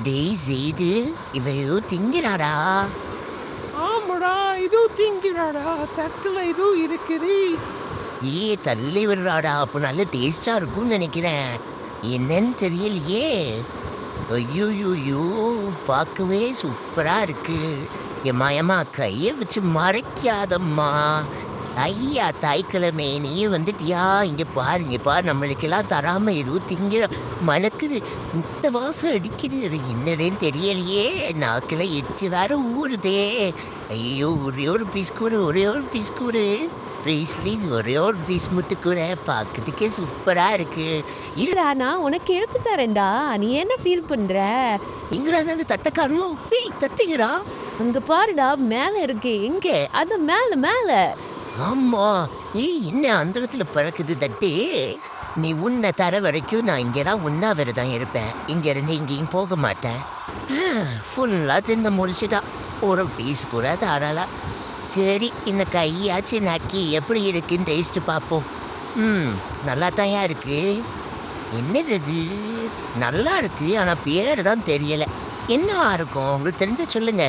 டேய் செய்து இவ ஏதோ திங்கிறாடா. ஆமாடா, ஏதோ திங்கிறாடா. தட்டுல ஏதோ இருக்குது. தள்ளி விடுறாடா. அப்போ நல்ல டேஸ்டா இருக்கும்னு நினைக்கிறேன். என்னன்னு தெரியலையே. ஐயோயோயோ, பார்க்கவே சூப்பரா இருக்கு. எம்மா எம்மா, கையை வச்சு மறைக்காதம்மா. ஐயா தாய்க்கிழமை நீ வந்துட்டியா? இங்க பாரு இங்க பாரு, நம்மளுக்கெல்லாம் தராம ஏதோ திங்கிற மணக்குது. முட்டை வாசம் அடிக்குது. அது என்னதுன்னு தெரியலையே. நாக்கில் எச்சு வேற ஊறுதே. ஐயோ, ஒரே ஒரு பீஸ் கூட, ஒரே ஒரு பீஸ் கூட. ப்ளீஸ் ப்ளீஸ், ஒரே ஒரு பீஸ் மட்டும் கூட. பார்க்கறதுக்கே சூப்பரா இருக்கு. இருடா, நான் உனக்கு எடுத்து தரேன்டா. நீ என்ன ஃபீல் பண்ற? இங்கடா அந்த தட்டைக்காரனும். தட்டுங்கடா. அங்க பாருடா, மேல இருக்கு. எங்க? அது மேல மேல. ஆமா. என்ன அந்த இடத்துல பறக்குது தட்டு? நீ உன்னை தர வரைக்கும் நான் இங்கே தான் உண்ணாவிரதம் இருப்பேன். இங்கேருந்து எங்கேயும் போக மாட்டேன். ஃபுல்லாக தின்னு முடிச்சுட்டா. ஒரு பீஸ் கூட தரல. சரி, இந்த கையாச்சு நக்கி எப்படி இருக்குன்னு டேஸ்ட்டு பார்ப்போம். நல்லா தான்யா இருக்கு. என்னது அது? நல்லா இருக்கு, ஆனால் பேர் தான் தெரியலை. என்ன இருக்கும் உங்களுக்கு தெரிஞ்ச சொல்லுங்க.